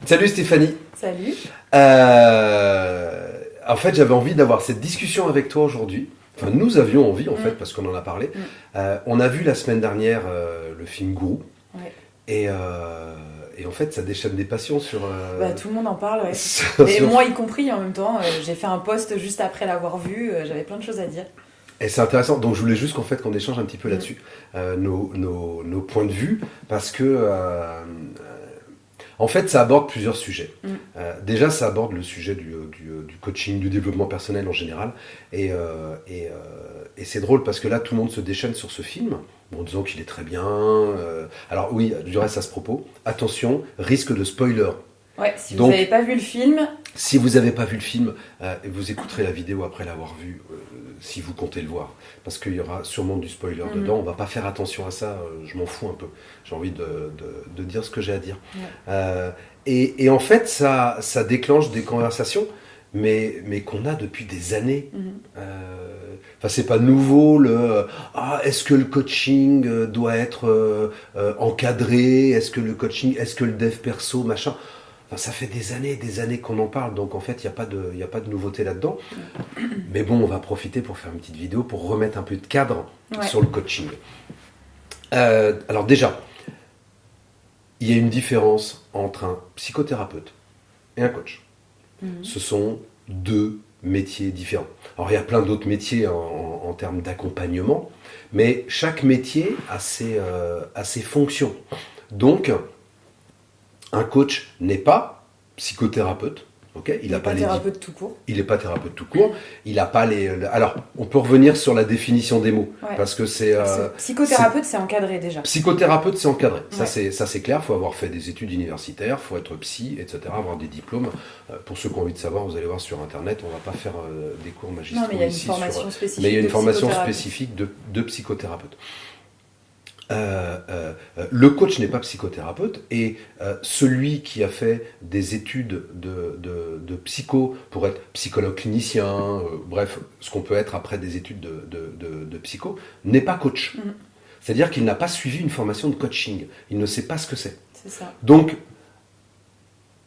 Salut Stéphanie. Salut. En fait, j'avais envie d'avoir cette discussion avec toi aujourd'hui. Enfin, nous avions envie, en fait, parce qu'on en a parlé. On a vu la semaine dernière le film Gourou. Ouais. Et en fait, ça déchaîne des passions sur... Tout le monde en parle, ouais. Et sur- moi y compris en même temps. J'ai fait un post juste après l'avoir vu. J'avais plein de choses à dire. Et c'est intéressant. Donc, je voulais juste qu'on échange un petit peu là-dessus. Nos points de vue, parce que... en fait, ça aborde plusieurs sujets. Déjà, ça aborde le sujet du coaching, du développement personnel en général. Et c'est drôle parce que là, tout le monde se déchaîne sur ce film, en disant qu'il est très bien. Alors oui, du reste à ce propos, attention, risque de spoiler. Ouais, si Donc, vous n'avez pas vu le film, si vous n'avez pas vu le film, vous écouterez la vidéo après l'avoir vu, si vous comptez le voir. Parce qu'il y aura sûrement du spoiler dedans. On va pas faire attention à ça, je m'en fous un peu. J'ai envie de dire ce que j'ai à dire. Et en fait, ça déclenche des conversations, mais qu'on a depuis des années. Enfin, c'est pas nouveau, est-ce que le coaching doit être encadré? Est-ce que le dev perso, machin? Enfin, ça fait des années qu'on en parle, donc en fait, il n'y a pas de nouveauté là-dedans. Mais bon, on va profiter pour faire une petite vidéo pour remettre un peu de cadre sur le coaching. Alors déjà, il y a une différence entre un psychothérapeute et un coach. Ce sont deux métiers différents. Alors, il y a plein d'autres métiers en termes d'accompagnement, mais chaque métier a ses fonctions. Donc, un coach n'est pas psychothérapeute, ok? il n'est pas thérapeute tout court. Il n'est pas thérapeute tout court. Il n'a pas Alors, on peut revenir sur la définition des mots, parce que c'est. Psychothérapeute, c'est encadré déjà. Psychothérapeute, c'est encadré. Ouais. Ça, c'est clair. Il faut avoir fait des études universitaires, il faut être psy, etc., avoir des diplômes. Pour ceux qui ont envie de savoir, vous allez voir sur Internet, on ne va pas faire des cours magistraux Non, mais il y a une ici. formation spécifique. Mais il y a une formation psychothérapie. spécifique de psychothérapeute. Le coach n'est pas psychothérapeute et celui qui a fait des études de psycho pour être psychologue clinicien, bref, ce qu'on peut être après des études de psycho, n'est pas coach. C'est-à-dire qu'il n'a pas suivi une formation de coaching. Il ne sait pas ce que c'est. C'est ça. Donc,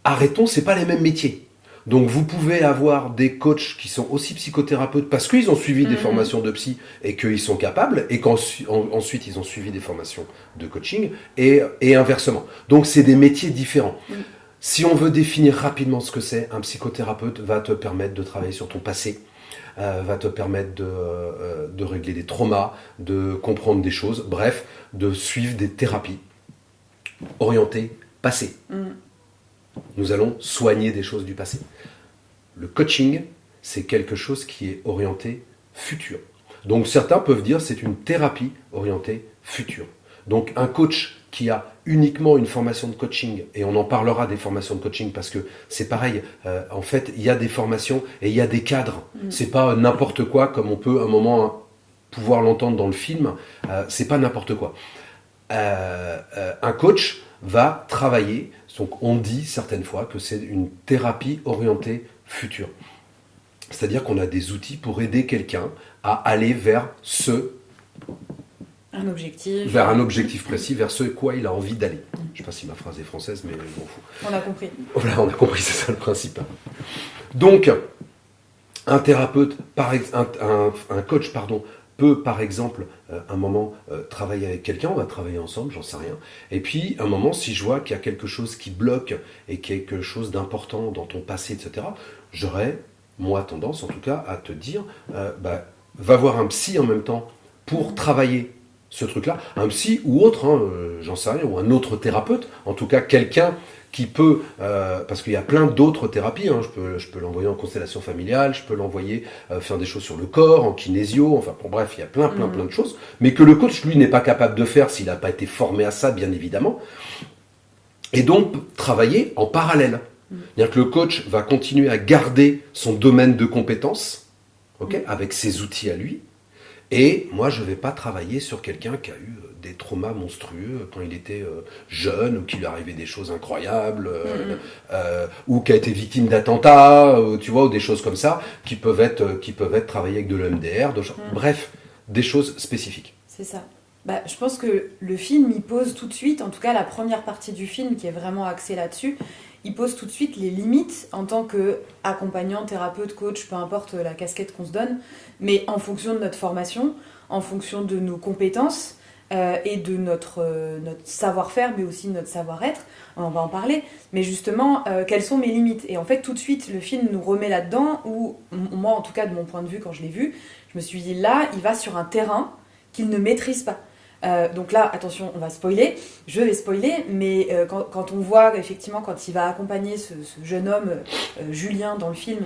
arrêtons, c'est pas les mêmes métiers. Donc vous pouvez avoir des coachs qui sont aussi psychothérapeutes parce qu'ils ont suivi des formations de psy et qu'ils sont capables et qu'ensuite ils ont suivi des formations de coaching et inversement. Donc c'est des métiers différents. Si on veut définir rapidement ce que c'est, un psychothérapeute va te permettre de travailler sur ton passé, va te permettre de régler des traumas, de comprendre des choses, bref, de suivre des thérapies orientées passé. Nous allons soigner des choses du passé. Le coaching, c'est quelque chose qui est orienté futur. Donc certains peuvent dire c'est une thérapie orientée futur. Donc un coach qui a uniquement une formation de coaching, et on en parlera des formations de coaching parce que c'est pareil, en fait il y a des formations et il y a des cadres. C'est pas n'importe quoi comme on peut à un moment pouvoir l'entendre dans le film, c'est pas n'importe quoi. Un coach va travailler, donc on dit certaines fois que c'est une thérapie orientée futur. C'est-à-dire qu'on a des outils pour aider quelqu'un à aller vers Un objectif. vers un objectif précis, vers ce quoi il a envie d'aller. Je ne sais pas si ma phrase est française, mais je m'en fous. On a compris. Voilà, on a compris, c'est ça le principe. Donc, un thérapeute, un coach, pardon, peut par exemple un moment travailler avec quelqu'un, on va travailler ensemble, j'en sais rien. Et puis un moment, si je vois qu'il y a quelque chose qui bloque et quelque chose d'important dans ton passé, etc., j'aurais, moi, tendance en tout cas à te dire, va voir un psy en même temps pour travailler ce truc-là. Un psy ou autre, j'en sais rien, ou un autre thérapeute, en tout cas quelqu'un qui peut, parce qu'il y a plein d'autres thérapies, je peux l'envoyer en constellation familiale, je peux l'envoyer faire des choses sur le corps, en kinésio, enfin bon, bref, il y a plein de choses, mais que le coach, lui, n'est pas capable de faire s'il n'a pas été formé à ça, bien évidemment, et donc travailler en parallèle. C'est-à-dire que le coach va continuer à garder son domaine de compétences, avec ses outils à lui, et moi, je ne vais pas travailler sur quelqu'un qui a eu des traumas monstrueux quand il était jeune, ou qu'il lui arrivait des choses incroyables, ou qui a été victime d'attentats, tu vois, ou des choses comme ça, qui peuvent être travaillées avec de l'EMDR, bref, des choses spécifiques. C'est ça. Je pense que le film, il pose tout de suite, en tout cas la première partie du film qui est vraiment axée là-dessus, il pose tout de suite les limites en tant qu'accompagnant, thérapeute, coach, peu importe la casquette qu'on se donne, mais en fonction de notre formation, en fonction de nos compétences et de notre savoir-faire, mais aussi de notre savoir-être. On va en parler. Mais justement, quelles sont mes limites? Et en fait, tout de suite, le film nous remet là-dedans, où moi, en tout cas, de mon point de vue, quand je l'ai vu, je me suis dit, là, il va sur un terrain qu'il ne maîtrise pas. Donc là, attention, on va spoiler, je vais spoiler, mais quand on voit, effectivement, quand il va accompagner ce jeune homme, Julien, dans le film,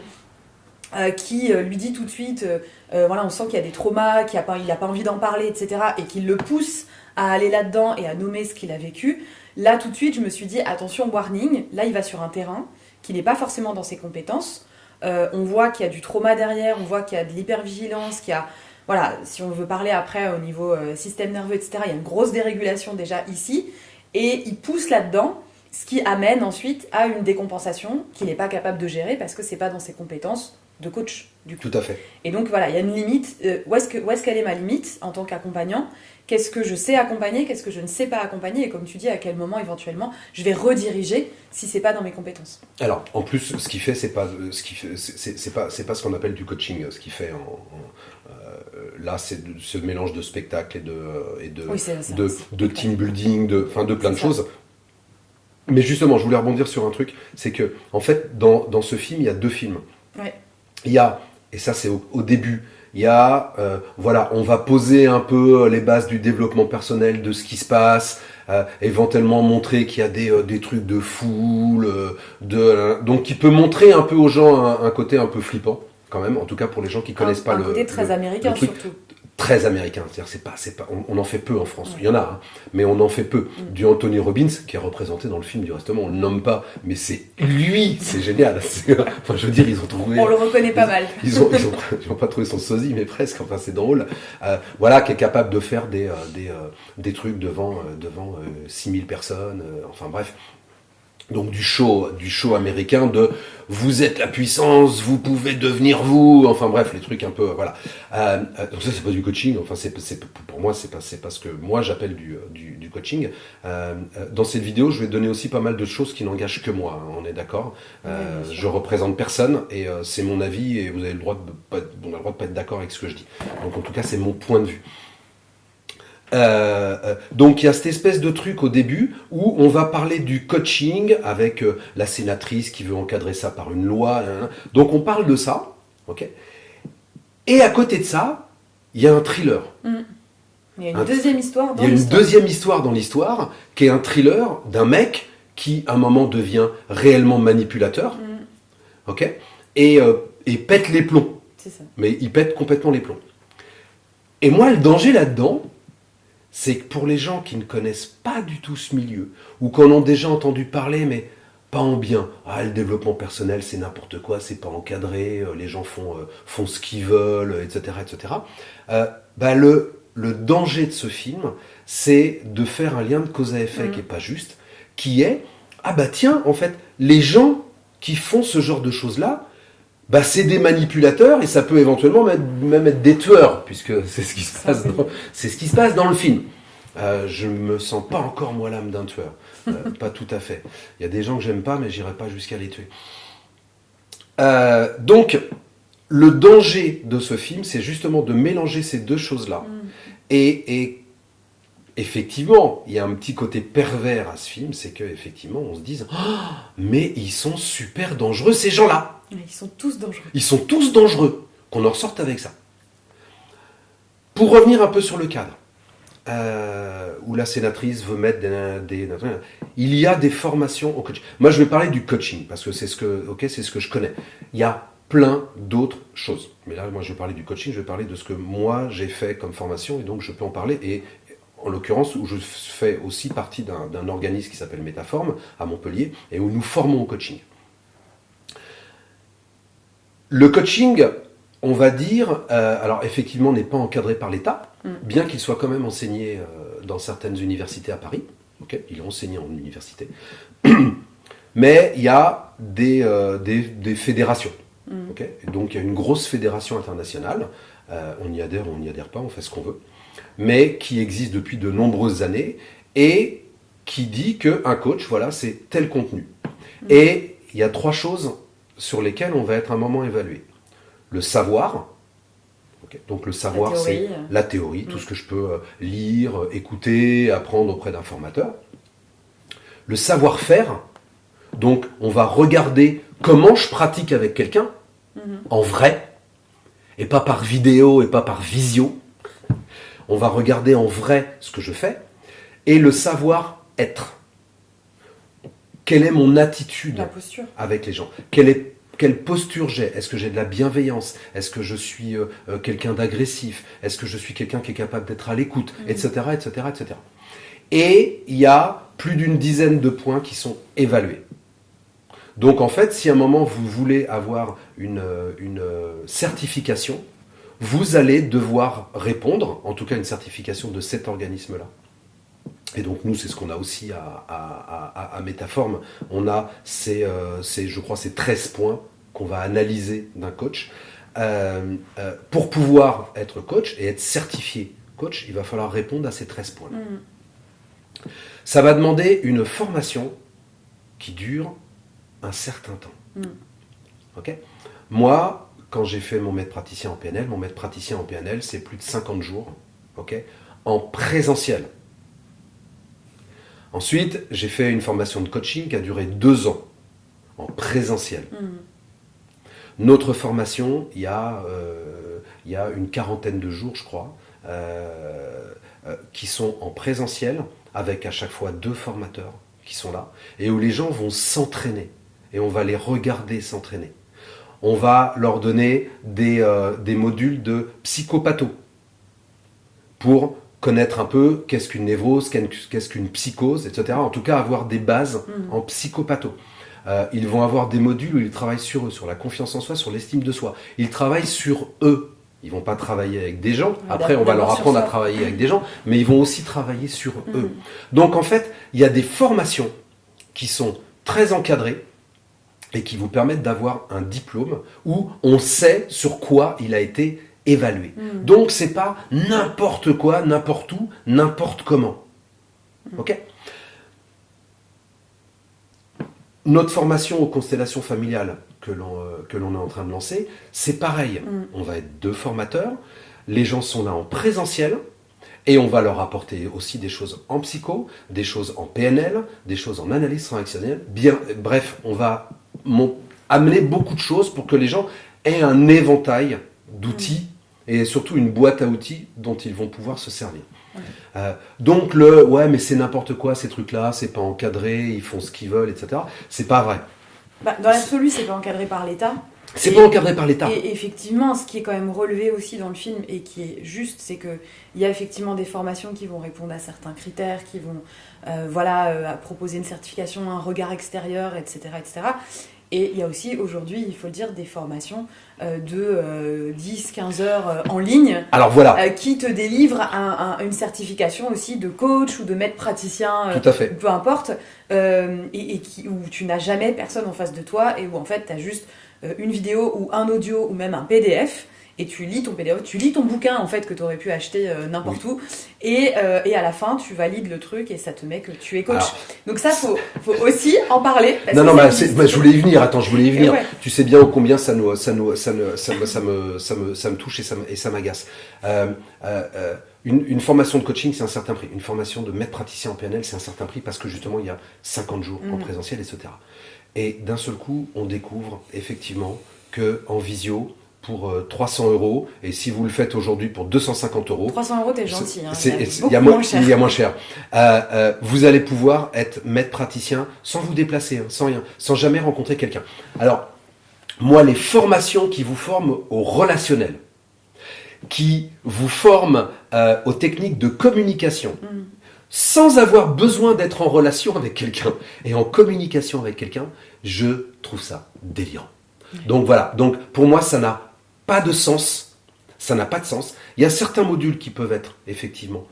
qui lui dit tout de suite, voilà, on sent qu'il y a des traumas, il n'a pas envie d'en parler, etc., et qu'il le pousse à aller là-dedans et à nommer ce qu'il a vécu, là, tout de suite, je me suis dit, attention, warning, là, il va sur un terrain qui n'est pas forcément dans ses compétences. On voit qu'il y a du trauma derrière, on voit qu'il y a de l'hypervigilance, qu'il y a... Voilà, si on veut parler après au niveau système nerveux, etc., il y a une grosse dérégulation déjà ici, et il pousse là-dedans, ce qui amène ensuite à une décompensation qu'il n'est pas capable de gérer parce que c'est pas dans ses compétences de coach, du coup. Tout à fait. Et donc voilà, il y a une limite. Où est-ce qu'elle est ma limite en tant qu'accompagnant? Qu'est-ce que je sais accompagner? Qu'est-ce que je ne sais pas accompagner? Et comme tu dis, à quel moment éventuellement je vais rediriger si c'est pas dans mes compétences? Alors, en plus, ce qu'il fait, c'est pas ce qu'on appelle du coaching. Ce qu'il fait là, c'est ce mélange de spectacle et de team building, de plein de choses. Mais justement, je voulais rebondir sur un truc, c'est que en fait, dans ce film, il y a deux films. Ouais. Il y a, et ça c'est au début, il y a, voilà, on va poser un peu les bases du développement personnel, de ce qui se passe, éventuellement montrer qu'il y a des trucs de foule, donc qui peut montrer un peu aux gens un côté un peu flippant, quand même, en tout cas pour les gens qui connaissent pas un côté très américain surtout. Très américain, c'est-à-dire on en fait peu en France. Il y en a, hein, mais on en fait peu. Du Anthony Robbins, qui est représenté dans le film du Restement, on le nomme pas, mais c'est lui, c'est génial. Enfin, je veux dire, ils ont trouvé. On le reconnaît pas mal. Ils ont pas trouvé son sosie, mais presque. Enfin, c'est drôle. Voilà, qui est capable de faire des trucs devant 6000 personnes. Enfin bref. Donc du show américain de vous êtes la puissance, vous pouvez devenir vous, enfin bref, les trucs un peu, voilà. Donc ça c'est pas du coaching, enfin pour moi c'est pas ce que moi j'appelle du coaching. Dans cette vidéo, je vais donner aussi pas mal de choses qui n'engagent que moi, hein, on est d'accord. Je représente personne et c'est mon avis et vous avez le droit de pas être d'accord avec ce que je dis. Donc en tout cas c'est mon point de vue. Donc il y a cette espèce de truc au début où on va parler du coaching avec la sénatrice qui veut encadrer ça par une loi. Donc on parle de ça, ok. Et à côté de ça, il y a un thriller. Il y a une deuxième histoire dans l'histoire. Il y a une deuxième histoire dans l'histoire qui est un thriller d'un mec qui à un moment devient réellement manipulateur, ok, et pète les plombs. C'est ça. Mais il pète complètement les plombs. Et moi le danger là-dedans, c'est que pour les gens qui ne connaissent pas du tout ce milieu, ou qui en ont déjà entendu parler, mais pas en bien, le développement personnel c'est n'importe quoi, c'est pas encadré, les gens font ce qu'ils veulent, etc. etc. Le danger de ce film, c'est de faire un lien de cause à effet qui est pas juste, qui est, tiens, en fait, les gens qui font ce genre de choses-là, c'est des manipulateurs et ça peut éventuellement même être des tueurs, puisque c'est ce qui se passe dans le film. Je me sens pas encore moi l'âme d'un tueur, pas tout à fait. Il y a des gens que j'aime pas, mais j'irai pas jusqu'à les tuer. Donc, le danger de ce film, c'est justement de mélanger ces deux choses-là. Et effectivement, il y a un petit côté pervers à ce film, c'est qu'effectivement, on se dise mais ils sont super dangereux, ces gens-là. Ils sont tous dangereux. Ils sont tous dangereux. Qu'on en ressorte avec ça. Pour revenir un peu sur le cadre, où la sénatrice veut mettre il y a des formations au coaching. Moi, je vais parler du coaching, parce que c'est ce que je connais. Il y a plein d'autres choses. Mais là, moi, je vais parler du coaching, je vais parler de ce que moi, j'ai fait comme formation, et donc je peux en parler. Et en l'occurrence, où je fais aussi partie d'un organisme qui s'appelle Métaforme, à Montpellier, et où nous formons au coaching. Le coaching, on va dire, alors effectivement, n'est pas encadré par l'État, bien qu'il soit quand même enseigné dans certaines universités à Paris. Okay, il est enseigné en université. Mais il y a des fédérations. Okay, et donc il y a une grosse fédération internationale. On y adhère ou on n'y adhère pas, on fait ce qu'on veut. Mais qui existe depuis de nombreuses années et qui dit qu'un coach, voilà, c'est tel contenu. Et il y a 3 choses sur lesquelles on va être un moment évalué. Le savoir. Donc le savoir, c'est la théorie, tout ce que je peux lire, écouter, apprendre auprès d'un formateur. Le savoir-faire, donc on va regarder comment je pratique avec quelqu'un, en vrai, et pas par vidéo et pas par visio. On va regarder en vrai ce que je fais. Et le savoir-être. Quelle est mon attitude avec les gens ? Quelle posture j'ai ? Est-ce que j'ai de la bienveillance ? Est-ce que je suis quelqu'un d'agressif ? Est-ce que je suis quelqu'un qui est capable d'être à l'écoute ? Etc., etc., etc. Et il y a plus d'une dizaine de points qui sont évalués. Donc en fait, si à un moment vous voulez avoir une certification, vous allez devoir répondre, en tout cas une certification de cet organisme-là. Et donc nous, c'est ce qu'on a aussi à Métaforme. On a je crois, ces 13 points qu'on va analyser d'un coach. Pour pouvoir être coach et être certifié coach, il va falloir répondre à ces 13 points-là. Ça va demander une formation qui dure un certain temps. Okay ? Moi, quand j'ai fait mon maître praticien en PNL, c'est plus de 50 jours, okay, en présentiel. Ensuite, j'ai fait une formation de coaching qui a duré 2 ans, en présentiel. Notre formation, il y a une quarantaine de jours, je crois, qui sont en présentiel, avec à chaque fois 2 formateurs qui sont là, et où les gens vont s'entraîner, et on va les regarder s'entraîner. On va leur donner des modules de psychopatho, pour connaître un peu qu'est-ce qu'une névrose, qu'est-ce qu'une psychose, etc. En tout cas, avoir des bases en psychopatho. Ils vont avoir des modules où ils travaillent sur eux, sur la confiance en soi, sur l'estime de soi. Ils travaillent sur eux. Ils ne vont pas travailler avec des gens. Après, on va leur apprendre à travailler avec des gens, mais ils vont aussi travailler sur eux. Donc, en fait, il y a des formations qui sont très encadrées et qui vous permettent d'avoir un diplôme où on sait sur quoi il a été évalué. Donc, c'est pas n'importe quoi, n'importe où, n'importe comment. Ok ? Notre formation aux constellations familiales que l'on est en train de lancer, c'est pareil. On va être 2 formateurs, les gens sont là en présentiel, et on va leur apporter aussi des choses en psycho, des choses en PNL, des choses en analyse transactionnelle. Bref, on va amener beaucoup de choses pour que les gens aient un éventail d'outils, et surtout une boîte à outils dont ils vont pouvoir se servir. Donc ouais, mais c'est n'importe quoi ces trucs-là, c'est pas encadré, ils font ce qu'ils veulent, etc. C'est pas vrai. Dans l'absolu, c'est pas encadré par l'État. C'est pas encadré par l'État. Et effectivement, ce qui est quand même relevé aussi dans le film et qui est juste, c'est qu'il y a effectivement des formations qui vont répondre à certains critères, qui vont proposer une certification, un regard extérieur, etc., etc. Et il y a aussi aujourd'hui, il faut le dire, des formations de 10-15 heures en ligne. Alors voilà. Qui te délivrent une certification aussi de coach ou de maître praticien, tout à fait. Peu importe, où tu n'as jamais personne en face de toi et où en fait tu as juste une vidéo ou un audio ou même un PDF. Et tu lis ton PDF, tu lis ton bouquin en fait que tu aurais pu acheter n'importe où, et à la fin tu valides le truc et ça te met que tu es coach. Alors, donc ça faut aussi en parler. Je voulais y venir. Attends, je voulais y venir. Ouais. Tu sais bien combien ça me touche et ça m'agace. Une formation de coaching, c'est un certain prix. Une formation de maître praticien en PNL, c'est un certain prix parce que justement il y a 50 jours en présentiel, etc. Et d'un seul coup, on découvre effectivement que en visio, pour 300 €, et si vous le faites aujourd'hui pour 250 €. 300 €, t'es gentil. Il y a moins cher. Vous allez pouvoir être maître praticien sans vous déplacer, sans rien, sans jamais rencontrer quelqu'un. Alors, moi, les formations qui vous forment au relationnel, qui vous forment aux techniques de communication, sans avoir besoin d'être en relation avec quelqu'un et en communication avec quelqu'un, je trouve ça délirant. Donc voilà. Donc pour moi, ça n'a pas de sens. Ça n'a pas de sens. Il y a certains modules qui peuvent être effectivement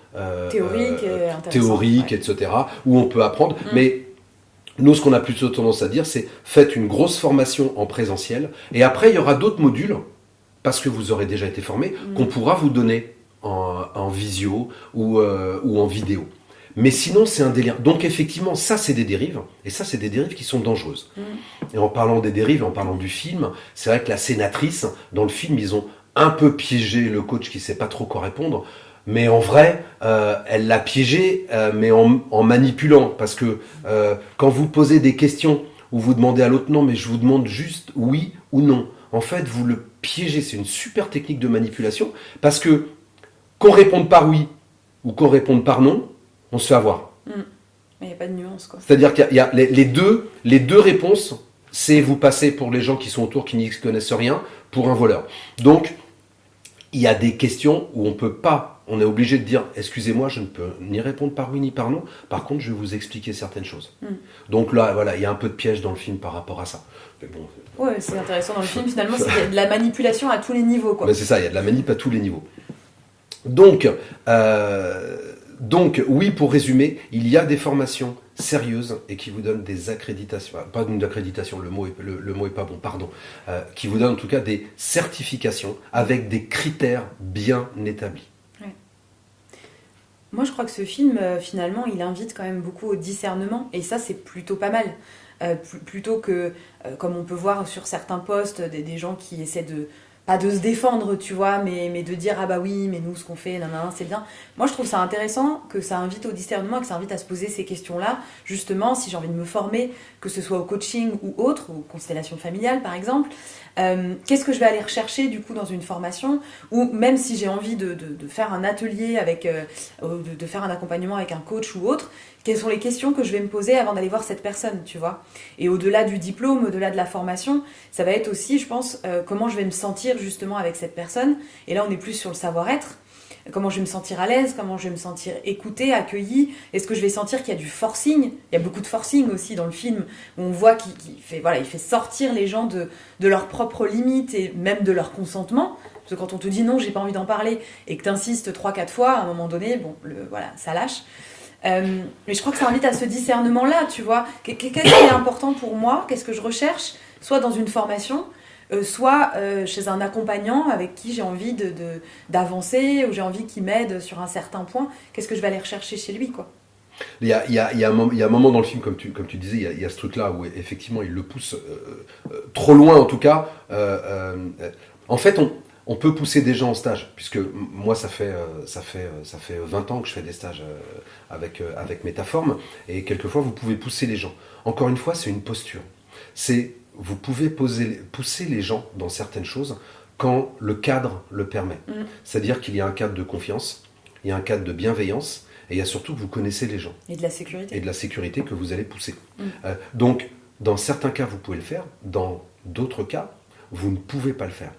théoriques, etc., où on peut apprendre. Mais nous, ce qu'on a plutôt tendance à dire, c'est faites une grosse formation en présentiel. Et après, il y aura d'autres modules, parce que vous aurez déjà été formé, qu'on pourra vous donner en visio ou en vidéo. Mais sinon, c'est un délire. Donc effectivement, ça, c'est des dérives. Et ça, c'est des dérives qui sont dangereuses. Et en parlant des dérives, en parlant du film, c'est vrai que la sénatrice, dans le film, ils ont un peu piégé le coach qui sait pas trop quoi répondre. Mais en vrai, elle l'a piégé, mais en manipulant. Parce que quand vous posez des questions où vous demandez à l'autre non, mais je vous demande juste oui ou non. En fait, vous le piégez. C'est une super technique de manipulation. Parce que qu'on réponde par oui ou qu'on réponde par non, on se fait avoir. Mais il n'y a pas de nuance, quoi. C'est-à-dire qu'il y a les deux réponses, c'est vous passer pour les gens qui sont autour, qui n'y connaissent rien, pour un voleur. Donc, il y a des questions où on est obligé de dire, excusez-moi, je ne peux ni répondre par oui ni par non, par contre, je vais vous expliquer certaines choses. Donc là, voilà, il y a un peu de piège dans le film par rapport à ça. Mais bon, ouais, c'est intéressant dans le film, finalement, c'est qu'il y a de la manipulation à tous les niveaux, quoi. Mais c'est ça, il y a de la manip à tous les niveaux. Donc, oui, pour résumer, il y a des formations sérieuses et qui vous donnent des accréditations, pas une accréditation, le mot est pas bon, pardon, qui vous donnent en tout cas des certifications avec des critères bien établis. Ouais. Moi, je crois que ce film, finalement, il invite quand même beaucoup au discernement, et ça, c'est plutôt pas mal. Plutôt que, comme on peut voir sur certains posts, des gens qui essaient pas de se défendre, tu vois, mais de dire, ah bah oui, mais nous, ce qu'on fait, nanana, c'est bien. Moi, je trouve ça intéressant que ça invite au discernement, que ça invite à se poser ces questions-là. Justement, si j'ai envie de me former, que ce soit au coaching ou autre, ou constellation familiale, par exemple, qu'est-ce que je vais aller rechercher, du coup, dans une formation, ou même si j'ai envie de faire un atelier avec, de faire un accompagnement avec un coach ou autre, quelles sont les questions que je vais me poser avant d'aller voir cette personne, tu vois. Et au-delà du diplôme, au-delà de la formation, ça va être aussi, je pense, comment je vais me sentir justement avec cette personne. Et là, on est plus sur le savoir-être. Comment je vais me sentir à l'aise, comment je vais me sentir écoutée, accueillie. Est-ce que je vais sentir qu'il y a du forcing ? Il y a beaucoup de forcing aussi dans le film, où on voit qu'il fait sortir les gens de leurs propres limites et même de leur consentement. Parce que quand on te dit non, j'ai pas envie d'en parler, et que tu insistes 3-4 fois, à un moment donné, ça lâche. Mais je crois que ça invite à ce discernement-là, tu vois. Qu'est-ce qui est important pour moi ? Qu'est-ce que je recherche ? Soit dans une formation, soit chez un accompagnant avec qui j'ai envie d'avancer, ou j'ai envie qu'il m'aide sur un certain point. Qu'est-ce que je vais aller rechercher chez lui, quoi ? Il y a un moment dans le film, comme tu disais, il y a ce truc-là où effectivement il le pousse trop loin, en tout cas. En fait, on peut pousser des gens en stage, puisque moi ça fait 20 ans que je fais des stages avec Métaforme, et quelquefois vous pouvez pousser les gens. Encore une fois, c'est une posture. Vous pouvez pousser les gens dans certaines choses quand le cadre le permet. C'est-à-dire qu'il y a un cadre de confiance, il y a un cadre de bienveillance, et il y a surtout que vous connaissez les gens. Et de la sécurité. Et de la sécurité que vous allez pousser. Donc, dans certains cas, vous pouvez le faire. Dans d'autres cas, vous ne pouvez pas le faire.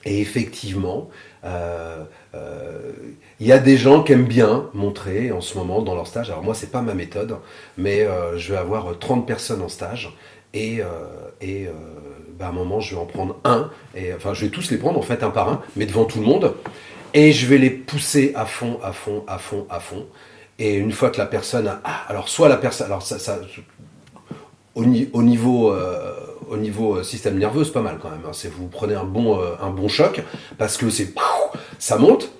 Et effectivement, il y a des gens qui aiment bien montrer en ce moment dans leur stage. Alors moi, c'est pas ma méthode, mais je vais avoir 30 personnes en stage. Et à un moment, je vais en prendre un. Enfin, je vais tous les prendre, en fait, un par un, mais devant tout le monde. Et je vais les pousser à fond. Et une fois que la personne a... alors, soit la personne... Alors, ça au niveau système nerveux, c'est pas mal quand même. C'est vous prenez un bon choc, parce que ça monte.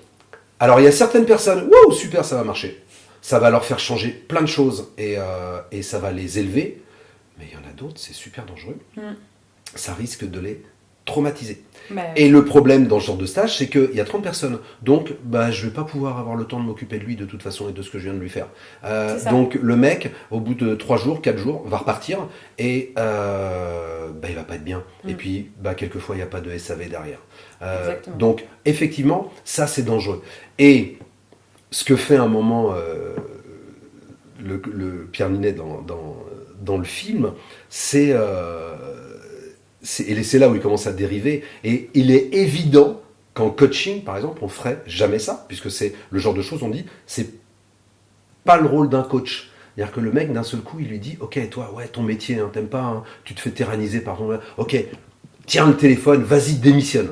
Alors, il y a certaines personnes, wow, super, ça va marcher. Ça va leur faire changer plein de choses, et ça va les élever. Mais il y en a d'autres, c'est super dangereux. Ça risque de les traumatiser. Et le problème dans ce genre de stage, c'est qu'il y a 30 personnes. Donc, je vais pas pouvoir avoir le temps de m'occuper de lui de toute façon et de ce que je viens de lui faire. Donc, le mec, au bout de 3 jours, 4 jours, va repartir et il va pas être bien. Et puis, quelquefois, il n'y a pas de SAV derrière. Donc, effectivement, ça, c'est dangereux. Et ce que fait un moment le Pierre Ninet dans le film, c'est là où il commence à dériver. Et il est évident qu'en coaching, par exemple, on ferait jamais ça, puisque c'est le genre de choses, on dit, c'est pas le rôle d'un coach. C'est-à-dire que le mec, d'un seul coup, il lui dit, ok, toi, ouais, ton métier, t'aimes pas, tu te fais tyranniser par ton... Ok, tiens le téléphone, vas-y, démissionne.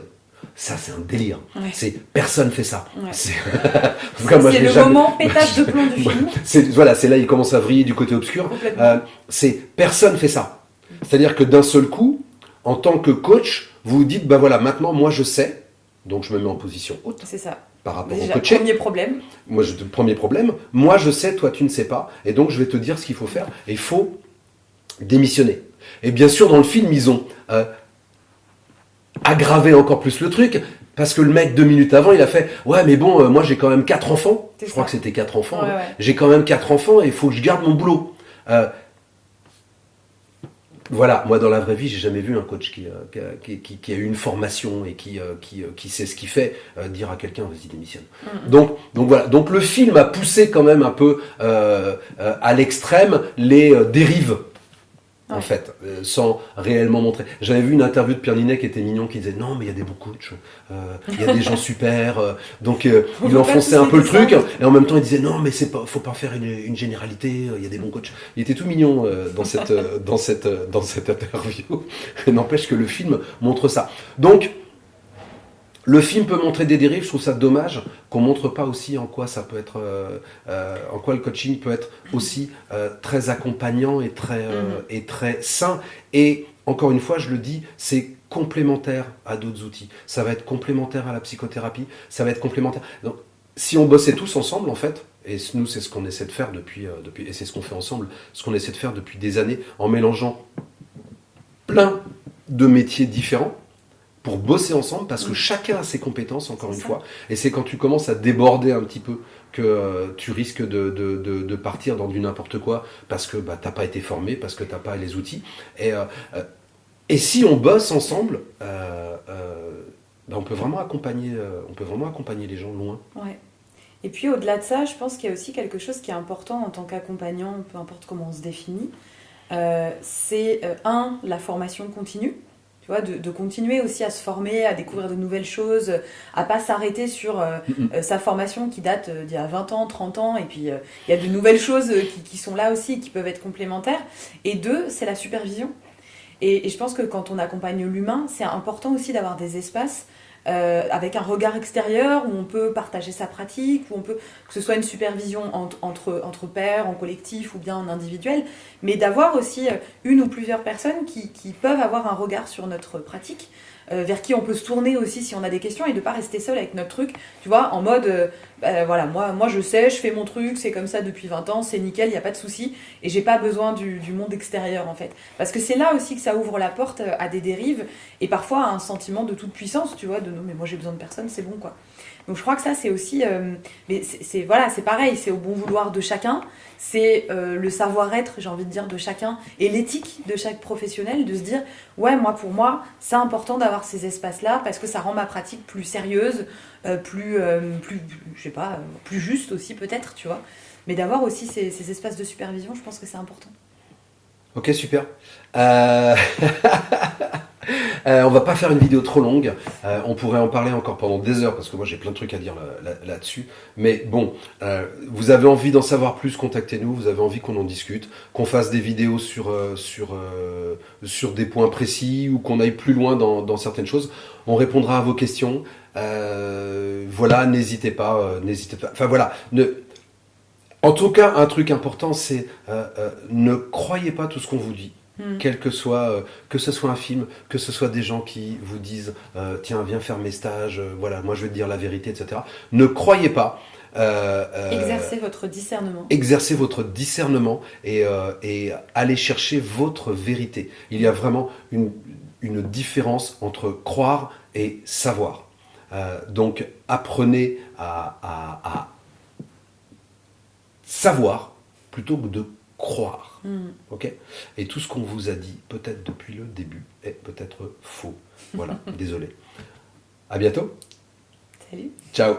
Ça, c'est un délire. Ouais. Personne fait ça. Ouais. C'est le moment pétage de plomb du film. C'est là il commence à vriller du côté obscur. Personne fait ça. C'est-à-dire que d'un seul coup, en tant que coach, vous vous dites, maintenant, moi, je sais, donc je me mets en position haute. C'est ça. par rapport Déjà, au coaché. premier problème. Premier problème, moi je sais, toi tu ne sais pas, et donc je vais te dire ce qu'il faut faire. Et il faut démissionner. Et bien sûr, dans le film, ils ont aggravé encore plus le truc, parce que le mec, 2 minutes avant, il a fait « Ouais, mais bon, moi j'ai quand même 4 enfants. » Je crois que c'était 4 enfants. Ouais, hein. ouais. J'ai quand même 4 enfants et il faut que je garde mon boulot. Voilà, moi dans la vraie vie, j'ai jamais vu un coach qui a eu une formation et qui sait ce qu'il fait, dire à quelqu'un vas-y démissionne. Donc voilà, donc le film a poussé quand même un peu à l'extrême les dérives. En fait, sans réellement montrer. J'avais vu une interview de Pierre Ninet qui était mignon, qui disait non, mais il y a des bons coachs, il y a des gens super, donc il enfonçait un peu le truc, et en même temps il disait non, mais faut pas faire une généralité, il y a des bons coachs. Il était tout mignon dans cette interview. N'empêche que le film montre ça. Donc, le film peut montrer des dérives, je trouve ça dommage qu'on montre pas aussi en quoi ça peut être, en quoi le coaching peut être aussi très accompagnant et très sain. Et encore une fois, je le dis, c'est complémentaire à d'autres outils. Ça va être complémentaire à la psychothérapie, ça va être complémentaire. Donc, si on bossait tous ensemble, en fait, et nous c'est ce qu'on essaie de faire depuis et c'est ce qu'on fait ensemble, ce qu'on essaie de faire depuis des années, en mélangeant plein de métiers différents, pour bosser ensemble, parce que chacun a ses compétences, encore une fois, et c'est quand tu commences à déborder un petit peu que tu risques de partir dans du n'importe quoi, parce que t'as pas été formé, parce que t'as pas les outils. Et si on bosse ensemble, on peut vraiment accompagner les gens loin. Ouais. Et puis au-delà de ça, je pense qu'il y a aussi quelque chose qui est important en tant qu'accompagnant, peu importe comment on se définit, c'est la formation continue. Tu vois, de continuer aussi à se former, à découvrir de nouvelles choses, à pas s'arrêter sur sa formation qui date d'il y a 20 ans, 30 ans, et puis il y a de nouvelles choses qui sont là aussi, qui peuvent être complémentaires. Et 2, c'est la supervision. Et je pense que quand on accompagne l'humain, c'est important aussi d'avoir des espaces avec un regard extérieur où on peut partager sa pratique, où on peut, que ce soit une supervision entre pairs, en collectif ou bien en individuel, mais d'avoir aussi une ou plusieurs personnes qui peuvent avoir un regard sur notre pratique, vers qui on peut se tourner aussi si on a des questions, et de ne pas rester seul avec notre truc, tu vois, en mode voilà, moi je sais, je fais mon truc, c'est comme ça depuis 20 ans, c'est nickel, il n'y a pas de souci, et j'ai pas besoin du monde extérieur en fait. Parce que c'est là aussi que ça ouvre la porte à des dérives, et parfois à un sentiment de toute puissance, tu vois, de non mais moi j'ai besoin de personne, c'est bon quoi. Donc je crois que ça c'est aussi, mais voilà, c'est pareil, c'est au bon vouloir de chacun, c'est le savoir-être, j'ai envie de dire, de chacun, et l'éthique de chaque professionnel, de se dire, ouais, pour moi, c'est important d'avoir ces espaces-là, parce que ça rend ma pratique plus sérieuse, plus je sais pas, plus juste aussi peut-être, tu vois. Mais d'avoir aussi ces espaces de supervision, je pense que c'est important. Ok, super. On va pas faire une vidéo trop longue. On pourrait en parler encore pendant des heures parce que moi j'ai plein de trucs à dire là-dessus. Mais bon, vous avez envie d'en savoir plus, contactez-nous. Vous avez envie qu'on en discute, qu'on fasse des vidéos sur des points précis ou qu'on aille plus loin dans certaines choses. On répondra à vos questions. Voilà, n'hésitez pas. Enfin voilà. En tout cas, un truc important, c'est ne croyez pas tout ce qu'on vous dit. Quel que soit, que ce soit un film, que ce soit des gens qui vous disent tiens, viens faire mes stages, voilà, moi je vais te dire la vérité, etc. Ne croyez pas. Exercez votre discernement. Exercez votre discernement et allez chercher votre vérité. Il y a vraiment une différence entre croire et savoir. Donc apprenez à savoir plutôt que de croire. Okay, et tout ce qu'on vous a dit, peut-être depuis le début, est peut-être faux. Voilà, désolé. À bientôt. Salut. Ciao.